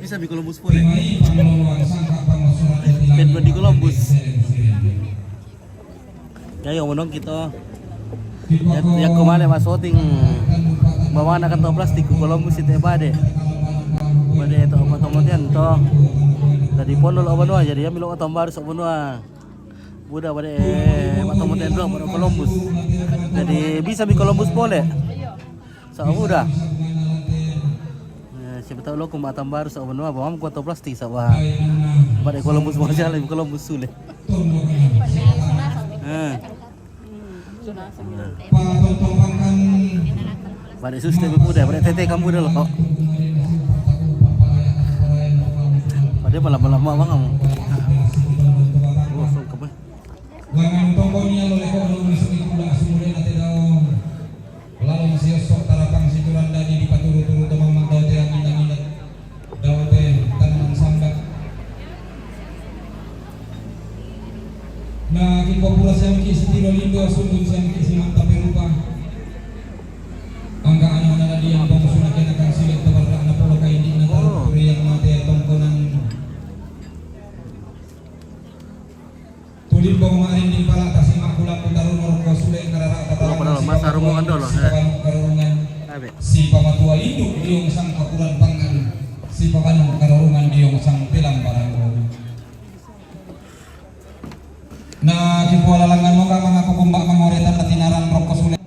bisa di Columbus boleh. Ben di Columbus. Kayo menong kita. Ya kemana mas voting bawa anak kantong plastik ke Columbus itu bade. Bade itu obat-obatan toh. Tadi pondol obat jadi ya milo otom baru sok benua. Budak bade obat-obatan doang pada Columbus. Jadi bisa di Columbus boleh. Sok budak. Siapa tahu lo kumbatam baru sok benua bawa kantong plastik sama. Bade Columbus mau jalan di Columbus sulit. Pada suster muda, pada tete kamu dah loh. Pada malam-malam bang kamu. Oh, so kamu. Wangan tonggonya lo lekor lo misui kula sumule nate dao. Lalu masih sok tarapang situran dadi di paturu-turu tomang magdao te angin-angin. Dao te tanang sambat. Na kipopulasi yang kisitiro lindo sundun siang kisimang tapi rupa angka anak anak dia bang sunat kena kang silet tabarra anak polo kain di natar puri yang mati tongkonan tulin bang marin di pala tasimak kulak putarun orko sule karara padahal masa rumungan dulu karurungan si pamatua induk diong sang kapuran pangan si pakanung karurungan diong sang pelang barang. Na kipuala langan mo ka mga kukumbak mangoretan na tinaran rok kasulit.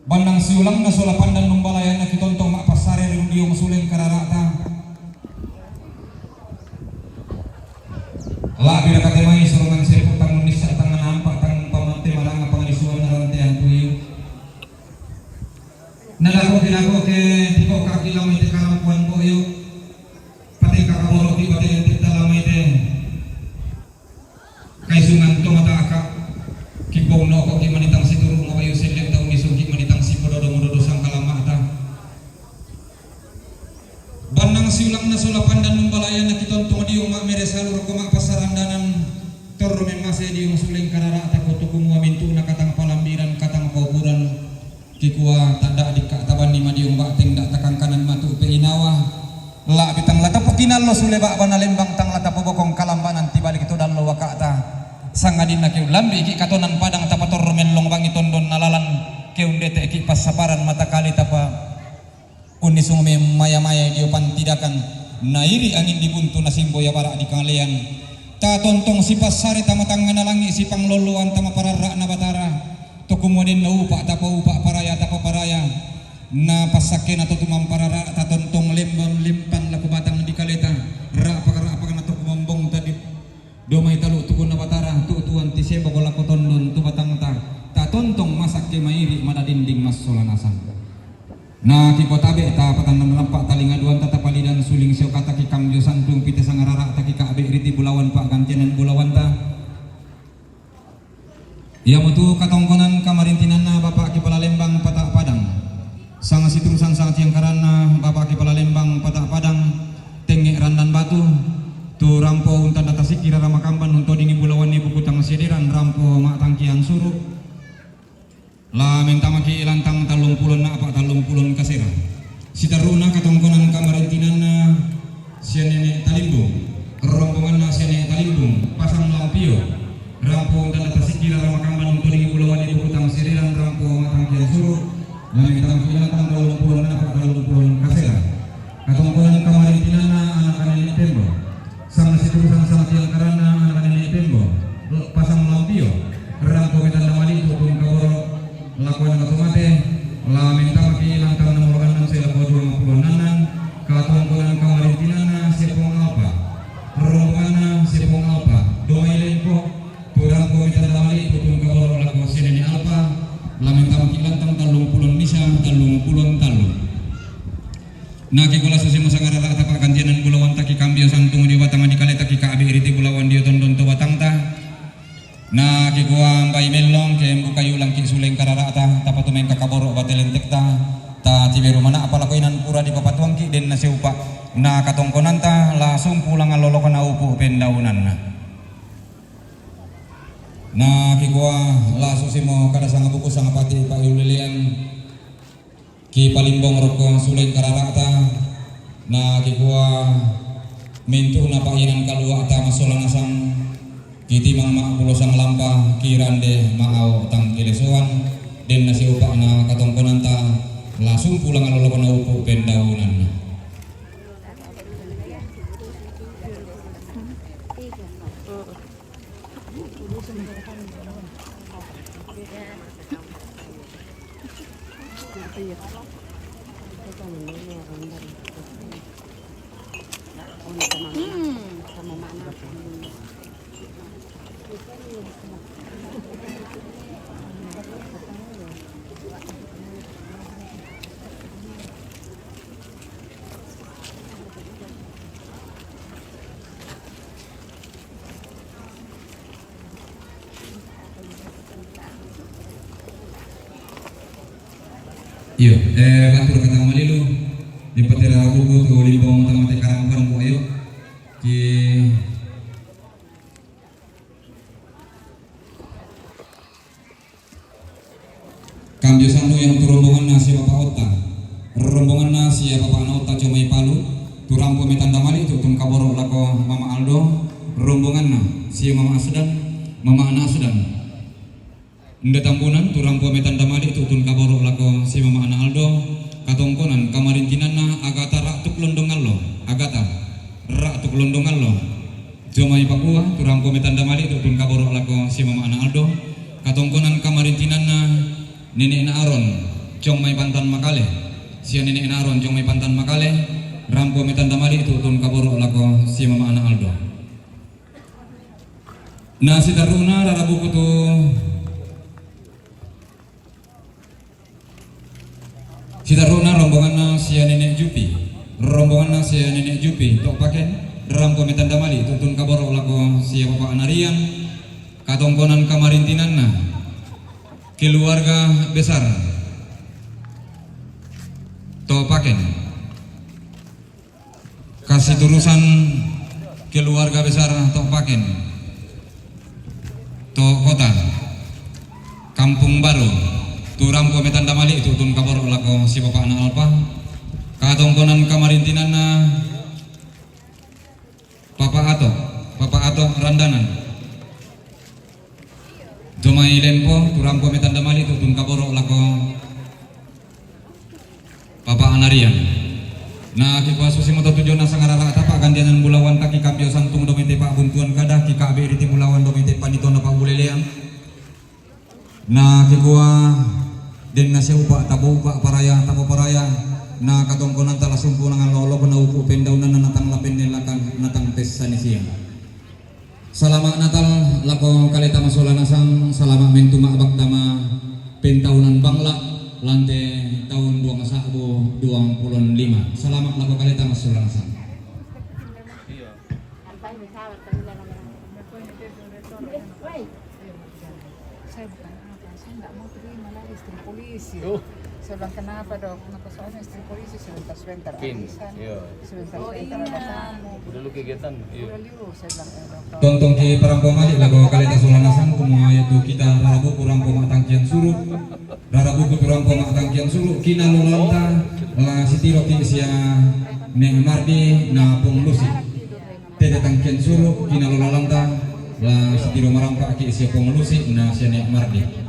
Bandang siulang na sulapan dan numbalayan na kitontong makpasare rin diyo masuling kararata. Labi na katemay surungan sirpo tang nisa tangan hampa tang pamante maranga pangalisuan na rantian tuyo. Nalako kinako ke tiko kakilaw iti kalampuan ko iyo. Pati kakamoro ki bade iti dalamay iti. Kaisungan to mataka kibong no ko kimanitang situru mo kayo silip taon ni sugi manitang si mododo sang kalamata banang siulang na sulapan dan numbalayan na kitontong di yung meresalur ko mapasarandanan torme mase di yung suling karara tako tukumu amintu na katang palambiran katang kaupuran kikuwa tada di taban ni madi yung bating da takang kanan matu pe inawa la bitang latapo kinallo sule ba banalembang tang latapo bokong kalambanan tibalik itu dan lo wakata sangadin na kiu lambi iki katonan padang tapator menlong bangi tondon nalalan kiu dete iki pasaparan mata kali tapa unisungme maya-maya dio pantidakan nairi angin dibuntu nasimbo ya barak di kalian ta tontong si pasare tamatang nalangi si pangloluan tama pararra na batara to kumodin na upa tapa upa paraya tapa paraya na pasakin atau tumam parara ta tontong lembang limpan laku batang di kaleta ra pakara na to kumombong tadi domay talo tukun na batara tutuan ti seba bola kotondon tu batang ta tontong masak ke mairi madadinding mas solanasan na kipotabe ta patan lampak talingaduan tata palidan suling sio kata ki kang josan tung pite sangarara ta ki kaabe riti bulawan pak gantianan bulawan ta ia mutu katongkonan kamarintinan na bapak kepala lembang patak padang sang situng sang tiang karana bapak kepala lembang patak padang tengek randan batu tu rampo untan data sikira ramakamban untuk dingin bulawan ni buku tang sediran rampo mak tangkian suruh la mentamaki lantang talung pulon na apa talung pulon kasera sitaruna katongkonan kamarintinan na sianene talimbung rombongan na sianene talimbung pasang lampio rampo untan data sikira ramakamban untuk dingin bulawan ni buku tang sediran rampo mak tangkian suruh la mentamaki lantang talung pulon na apa talung pulon kasera katongkonan kamarintinan na anak-anak ini tembo sang situ sang tiang karana anak ini pembo pasang lampio rangko kita namali tutung kaworo lakuan katumate la minta maki langkang namulakan nang sila ko 20 nanan katong kunan kamarintinana sipong apa rombana sipong apa doilen ko turang ko kita namali tutung kaworo lakuan sineni alpa la minta maki lantang 30 misa 30 talung naki kula susi masangarara tapak gantianan bulawan taki kambio santung di batang di kale taki kaabi iriti bulawan dio tondon to batang ta naki kuang bai melong ke buka yulang ki suleng karara ta tapat tumen kakaboro batelentek ta tiberu mana apala koinan pura di papatuang ki den nasi upa na katongkonan ta langsung pulang alolokan upu pendaunan na ki kuang la susi mo kada sanga buku sanga pati pa yulilian ki palimbong rokong suleng kararata na kikuha mintu na painan kalua ta masola nasang kiti mang mak pulosang lampa kirande maaw tang kilesuan den nasi upak na katongkonan ta langsung pulang alolo na upo pendaunan. Iyo, batur kata malilu di patera buku tu limbong tengah mati karang barang bu ayo ki kambio sandu yang tu rombongan nasi bapak otak rombongan nasi ya bapak anak otak cuma palu tu rampu mitanda mali tu tum kaboro lako mama Aldo rombongan na si mama Asdan mama anak Asdan nda tambunan turang po metan damali tutun kaboro lako si mama ana Aldo katongkonan kamarintinan na agata ratuk londongan lo agata ratuk londongan lo jomai pakua turang po metan damali tutun kaboro lako si mama ana Aldo katongkonan kamarintinan na nenek na Aron jomai pantan makale si nenek na Aron jomai pantan makale rampo metan damali tutun kaboro lako si mama ana Aldo na si taruna rarabu kutu Sita rona rombongan na sia nenek Jupi, rombongan na sia nenek Jupi, tok paken rampo metan damali, tutun kaboro lako sia bapak anarian, katongkonan kamarintinan na, keluarga besar, tok paken, kasih turusan keluarga besar tok paken, tok kota, kampung baru. Turang ko metan damali itu tun kabor lako si bapak na alpa katongkonan kamarintinan na papa ato randanan jomai lempo turang ko metan damali itu tun kabor lako papa anarian na kikwa susi moto tujuan na sangarara tapak gandianan bulawan kaki kapio santung domite pak buntuan kadah kika beriti bulawan domite panito na pak buleleang na kikwa den nasi upak tabu upak paraya tabu paraya na katongkonan tala sumpu nangan lolo kena upu pendaunan na natang lapen nilakan natang tes sanisia. Salamat Natal lako kalita masola nasang salamat mentuma abak tama pentaunan bangla lante tahun 2025. Salamat lako kalita masola nasang. Saya bilang kenapa dok? Kenapa soalnya istri polisi sebentar Pin, arisan, iya. sebentar ada tamu. Udah lu kegiatan? Iya. Udah liu, saya bilang dokter. Tontong ki parampong mali lago kalita sulanasan kumua yaitu kita rarabu kurang poma tangkian suruh rarabu kurang poma tangkian suruh kina lolanta la sitiro ki sia neng mardi na ponglusi tete tangkian suruh kina lolanta la sitiro marampa ki sia ponglusi na sia neng mardi.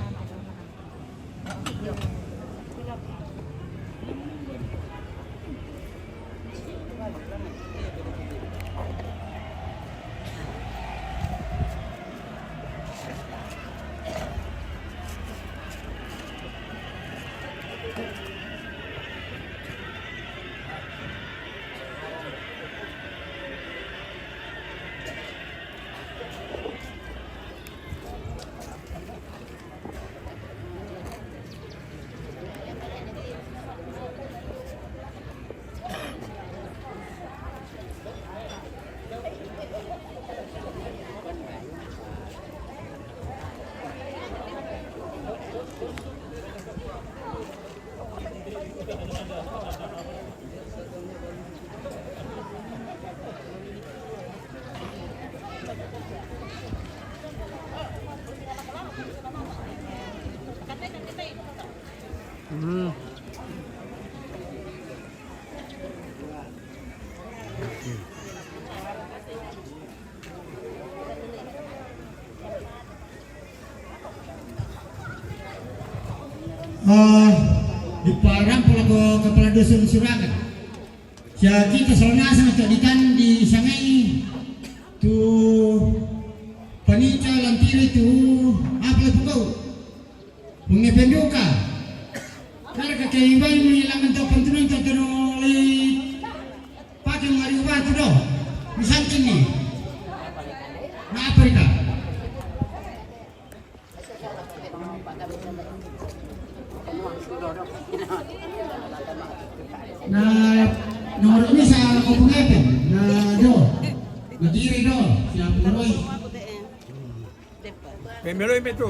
Di Parang pelaku kepala dusun Suragan. Jadi kesalnya sangat jadikan di sangai tu panica lantiri tu apa itu kau mengependuka. Karena kekaiban menghilangkan tu pentunan tu teroleh pakai mariubah tu doh. Misalnya ni, nah apa itu? Nah, nomor ini saya hubungkan. Nah, do, berdiri do, siap meroy. Memeloy beto.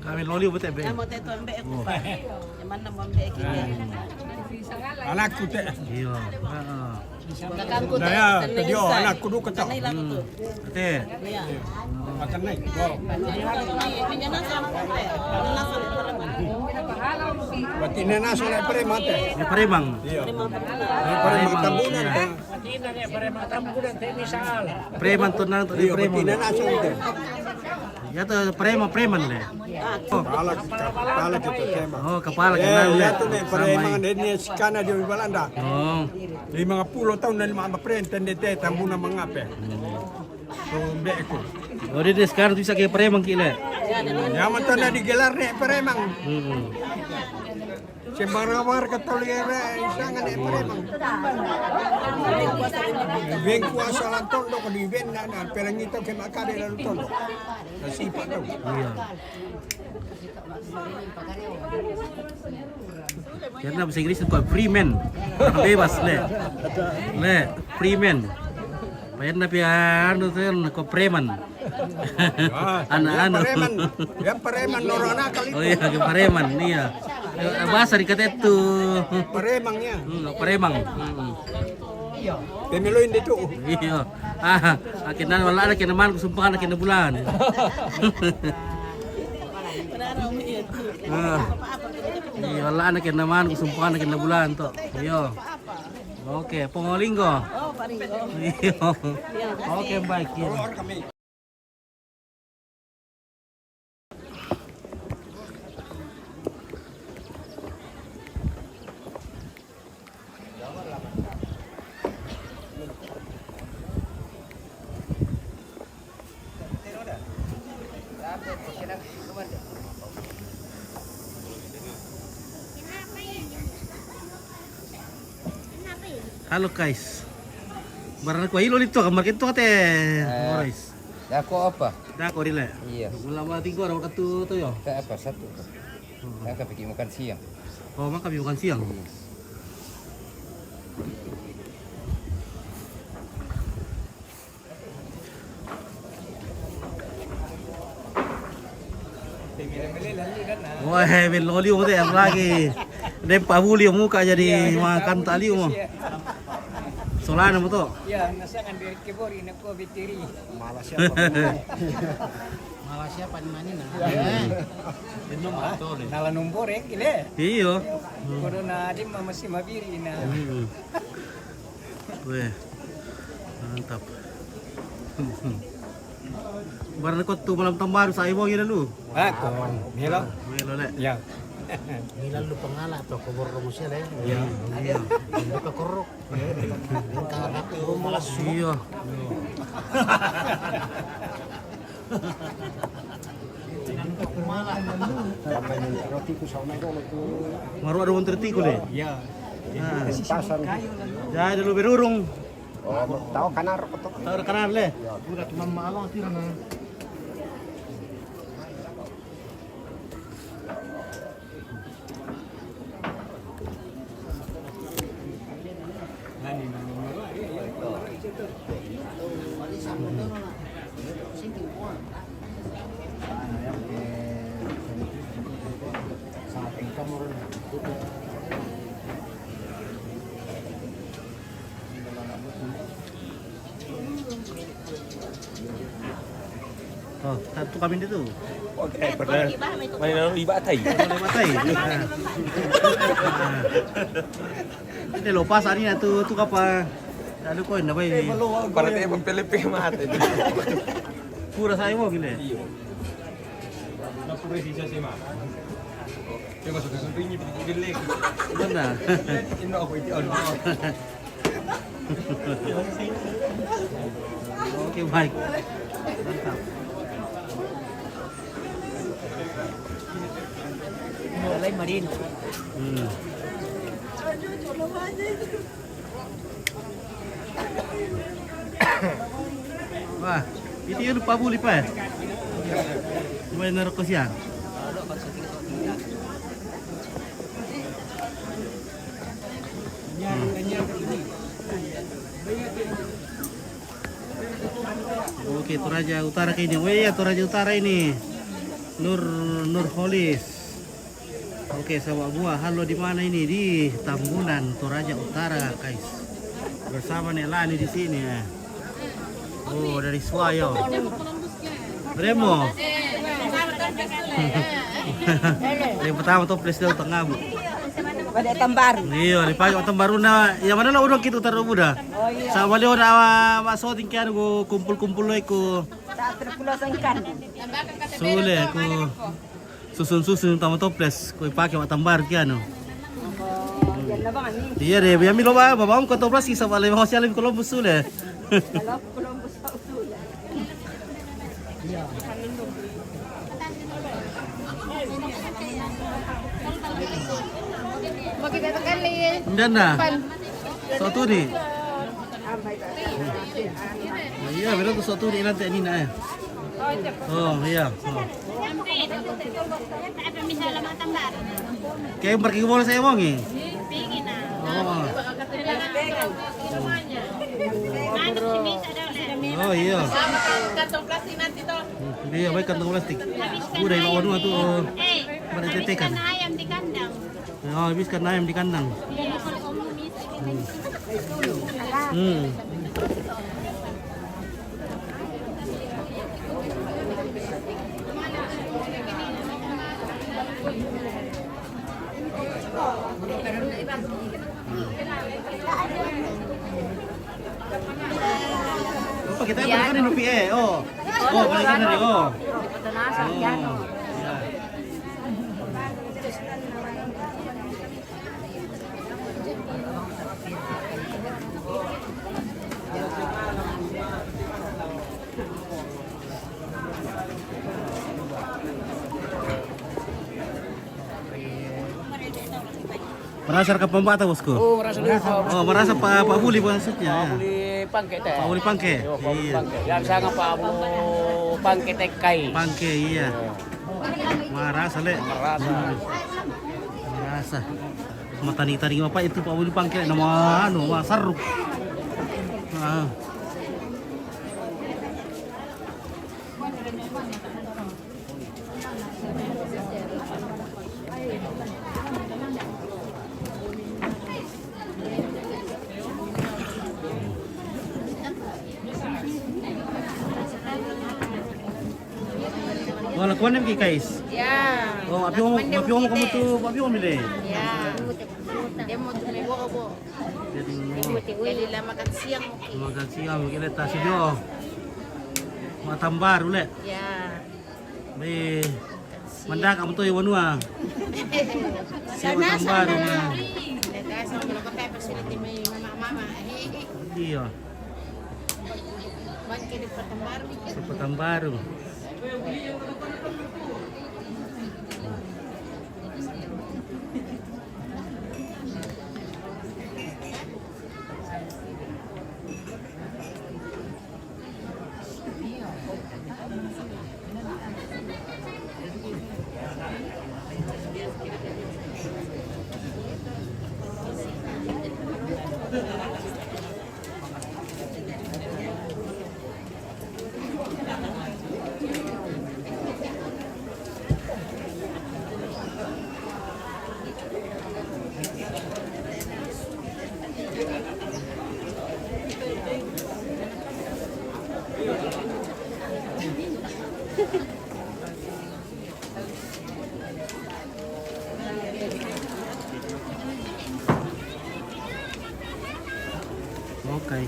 Kami loli betul be. Amo teto ambek aku pa. Yaman na mambe kita. Anakku teh. Iya. Heeh. Kakangku Nah ya, tadi anakku dulu ketok. Kanai lang to. Teh. Ya. Makan naik. Wow. Pinjana sama pa. Langsung Berarti nena soleh preman teh. Di Paremang. Iya. Preman tambunan teh. Preman tuh nang tuh di Iya, berarti Preman. nena soleh teh. Ya tuh preman le. Oh, Kepala gitu tema. oh kepala Ya le. tuh nih preman ini sekana di Belanda. Oh. 50 tahun dan lima perintah teh tambunan mengape. So mbekku. Oh dia sekarang bisa kayak preman kile. Ya mata na digelar nih preman. Sembarang ketol ya sangat nih preman. Ben kuasa lan tondo ko di ben na perang ito ke makade lan tondo. Nasipat daw. Iya. Karena bahasa Inggris itu freeman. Orang bebas le. Le, freeman. Bayar na pian itu ko preman. Anak-anak. Ya preman norona kali Oh iya, ke preman iya. Bahasa dikata itu. premangnya. Premang. Pemiluin dito. Iya. Ah, akhirnya wala na kinaman ko sumpahan na kinabulan. Iya, wala na kinaman ko sumpahan na kinabulan to. Iya. Oke, Pongolinggo. Oh, paringgo. Iya. Oke, baik ya. Halo guys. Barang ko hilo dito kamar kito kate. Boris. Dako apa? Dako dile. Iya. Mula mati ko raw katu to yo. Tak apa satu. Yang kepikir makan siang. Oh, maka bukan siang. Wah, meloli mo deh lagi. Deh pabuli muka jadi makan tali mo. Solana mo to. Ya, nasangan dari kebori na ko bitiri. Malas siapa? Malah siapa di mana na? Minum atau deh. Nala nombor yang kile. Iyo. Kodo na di masih mabiri na. Weh. Mantap. Barang ko tu malam tambaru sa imo gina lu. Ako. Hello. Melo le. Ya. Nilan lu pangala to kobor mo siya le. Ya. Iya. Hindi ka korok. Karap ko malas. Iya. Maru ada wong terti ko le. Ya. Ah. Ya dulu berurung. Oh, tahu kanar kotok. Tahu kanan le. Udah teman malang tira na. Oh, satu kami itu. Oke, pernah. Main libat tai. Boleh matai. Ini lo pas hari tu apa? Lalu koin na ba eh? Para tayo mag-Pilipin mati. Pura sa'yo mo, gila. Napuri siya si Ma. Yung masuk ke sampingnya pilih. Mana? Ino ako iti on. Oke, baik. Mantap. Mulai marin. Wah, itu ya lupa buli pa. Lumayan naruh ko siya. Oke, Toraja Utara kayaknya. Oh iya, Toraja Utara ini. Nurholis. Oke, sama gua. Halo, di mana ini? Di Tambunan, Toraja Utara, guys. Bersama Nelani di sini ya. Oh, dari Swayo. Remo. Yang pertama toples daw tengah. Pada tambar. Iya, dipakai otak baru na. Ya mana lah udah kita taruh muda. Sama dia udah masuk tingkat aku kumpul-kumpul lo aku. Tak terpulau ikan. Sule aku susun tamu toples. Kau pakai otak tambar kian. Yan na bang ani? Iya deh, biar milo ba, babam kau toples kisah balik mau sialim kalau sule. Kalau Columbus sa usul. Dan dah. Satu ni. Iya, betul tu satu ni nanti ni nak. Oh, iya. Kayak pergi ke mall saya mau ni. Oh iya. Kantong plastik nanti toh. Iya, baik kantong plastik. Udah lawan tu pada tetekan. Ayam di kandang. Oh, habiskan ayam di kandang. Apa kita balikan ini rupiah? Oh, balikan dari oh. Iya. Merasa ke pembata bosku? Oh, rasa dulu. Oh, merasa Pak Buli maksudnya. Ya. Di pangke teh. Pak Buli Pangke. Iya. Yang sangat Pak Bu pangke teh kai. Pangke iya. Merasa le. Merasa. Mata ni tadi apa itu Pak Buli Pangke nama anu saruk. Ah. Wala kuan nem guys. Ya. Oh, api mo kamu tu, api mo mile. Ya. Demo tu ni bo. Jadi lah makan siang. Makan siang kita tas jo. Matambar ule. Ya. Be mandak kamu tu wanua. Siapa tambar na. Guys, kalau pakai facility may mama. Iya. Bangke di Patambaru. Patambaru. Okay.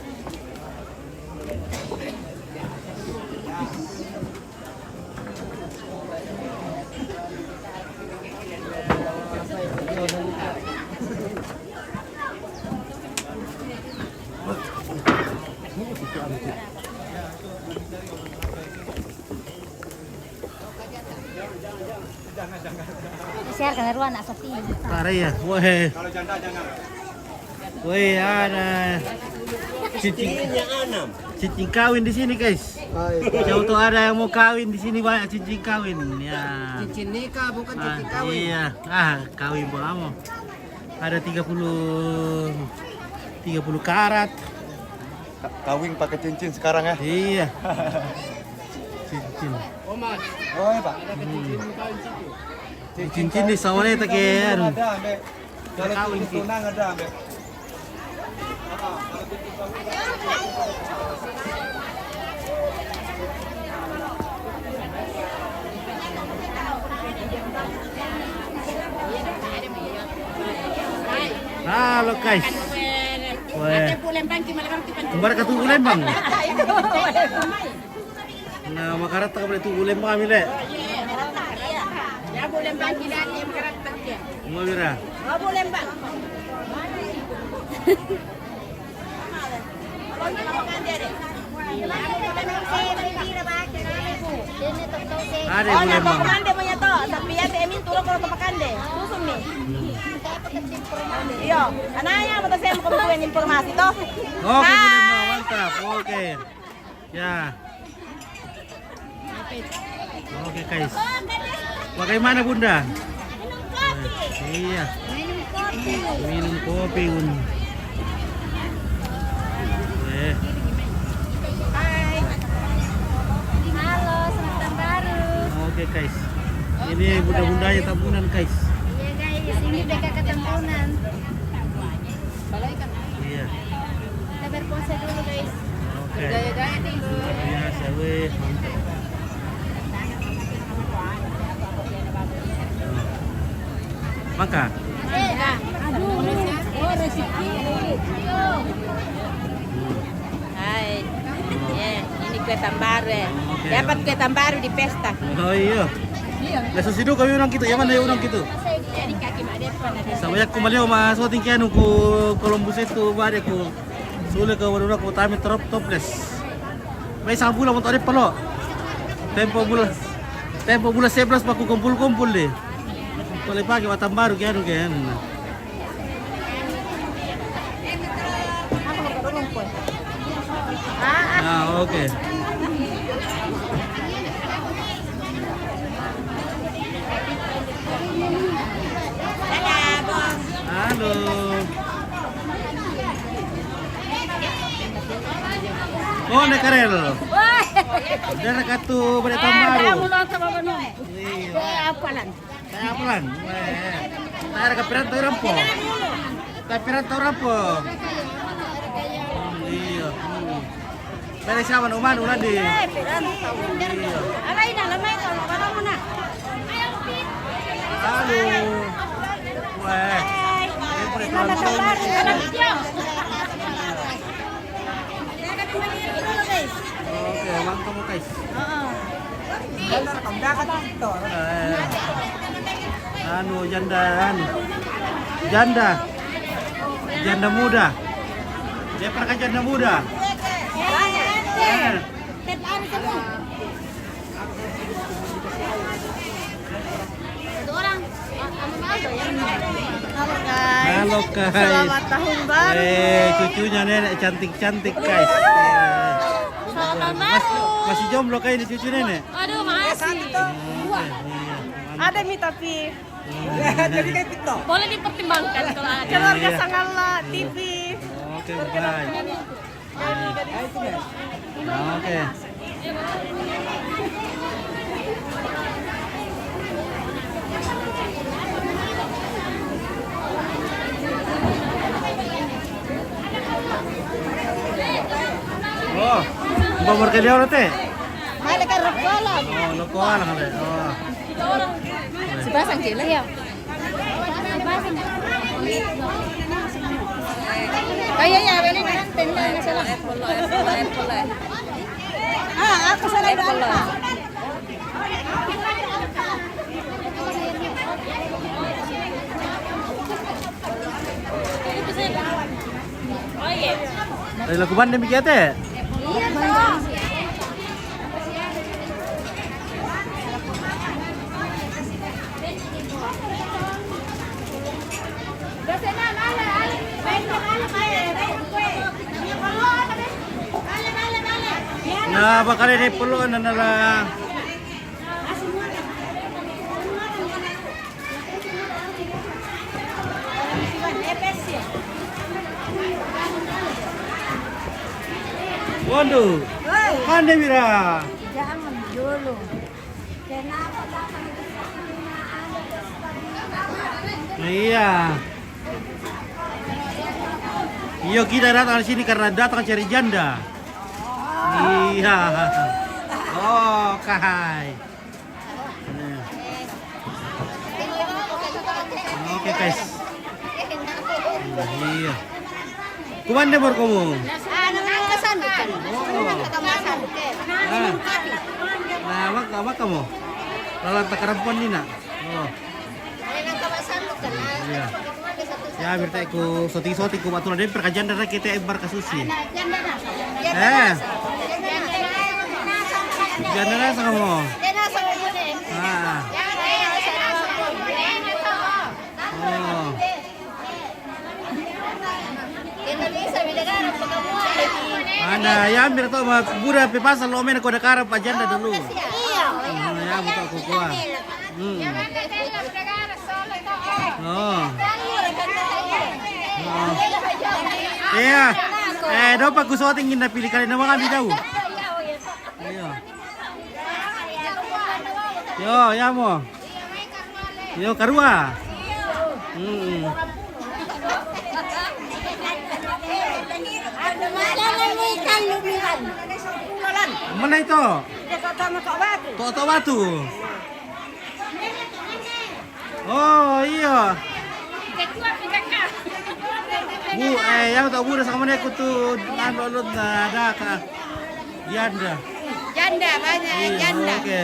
Share kan ruang nak sapi. Tara ya. Weh. Weh, ada cincin kawin di sini, guys. Jauh tuh ada yang mau kawin di sini, banyak cincin kawin ya. Cincin nikah bukan cincin kawin. Iya. Kawin kamu. Ada 30 karat. Kawin pakai cincin sekarang ya? Iya. Cincin. Oh iya Pak. Cincin di sawahnya tak kayak anu. Ada ambek. Kalau Kawin cincin tunang ada ambek. Halo guys. Weh. Kembar ke Tugu Lembang. Nah, makarat tak boleh Tugu Lembang kami le. Ya boleh bagi dan yang karakter dia. Mau mira. Oh boleh bang. Ada yang Lembang. Pakande mo niya to. Sabi yan, Emin, tulong ko na pakande. Susum ni. Iyo. Anaya, matasaya mo kung buwan informasi to. Oke, Lembang, mantap. Oke. Ya. Oke, guys. Bagaimana Bunda? Iya. Minum kopi, Un. Halo, selamat tahun baru. Oke, guys. Ini bunda-bundanya tambunan, guys. Iya guys, ini dekat ketempunan. Iya. Kita berpose dulu guys. Oke. Luar biasa, weh. Mantap. Maka. Hai. Ini kue tambaru ya. Oke. Dapat kue tambaru di pesta. Oh iya. Lah susido kami orang gitu, ya mana ya orang gitu. Jadi kaki made pun ada. Sabaya ko maliw ma so tingkian ko Columbus itu bare ko sule ko waruna ko tami topless. May isang bulan mo to palo. Tempo bulan 11 pa ko kumpul-kumpul deh. Pala pagi watang baru kaya kaya. Oke. Halo. Oh, nekarel. Dari katu pada tahun baru. Iya. Apalan. Saya apalan. Saya ada kepiran tau rampo. Kepiran tau rampo. Iya. Dari siapa uman ulan di. Iya. Alay na lamay to, para mo na. Halo. Weh. Siyempre, oke, mantap mo guys. Anu janda muda. Dia pernah kan janda muda. Halo guys. Selamat tahun baru. Cucunya nenek cantik-cantik guys. Selamat tahun baru. Masih jomblo kayak ini cucu nenek. Aduh, makasih. Ada mi tapi. Jadi kayak TikTok. Boleh dipertimbangkan kalau ada. Keluarga Sangala TV. Oke, bye. Oke. Oh, bawa ke dia orang teh. Mali ka rokola. Oh, lokal kan deh. Oh. Sebasang cila ya. Kayaknya beli nanti. Dari lakuban demikian teh. Iya dong. Nah, bakal ini perlu nala. Waduh, mana Mira? Jangan dulu. Kenapa Iya. Iya, kita datang di sini karena datang cari janda. Iya. Oh, Kai. Oke, guys. Iya. Kumanda baru kamu? Nah, mak kamu? Lalang takarampuan ni nak. Oh. Iya. Ya, berarti aku soting-soting ku batu dan perkajian dari kita ibar kasusi. Janda nasa kamu. Ah. Oh. Ana, ya ambil tu buda pepasa lo men ko da karap janda dulu. Iya. Ya buka aku kuah. Oh. Iya. Dopa ku soting na pilih kali nama kami tahu. Iya. Yo, ya mo. Yo karua. Mana itu? Toto Batu. Oh iya. Bu, yang tak budak sama dia kutu nandolot ada kah? Janda. Janda banyak janda. Oke.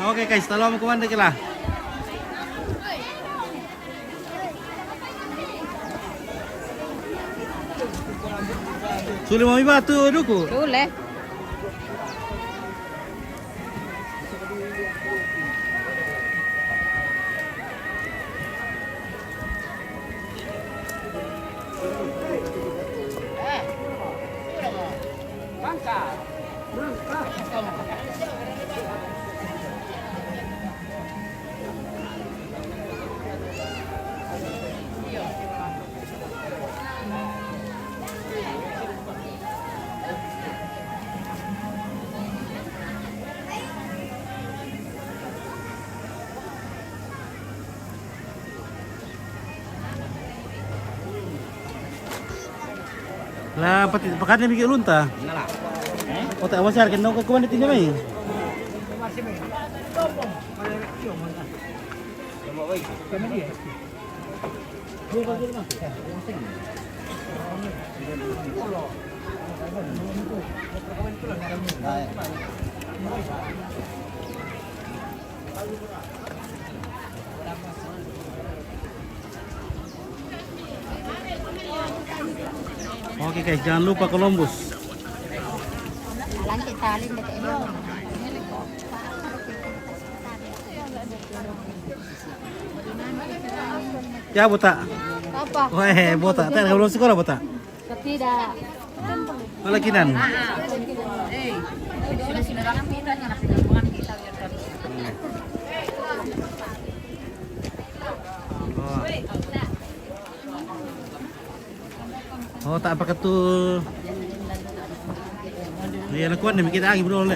Oke guys, tolong kemana kita? Sulit mau batu duku. Boleh. Lah, pakai mikir lunta. Oh, tak wasar kan nong kekuan itu mai. Oke guys, jangan lupa Columbus. Langkit talin dekat ini. Ya, Bota. Apa? Weh, Bota. Tak belum sekolah, Bota. Tidak. Malakinan. Oh, tak pakai tu. Ya, lakukan demi kita lagi belum.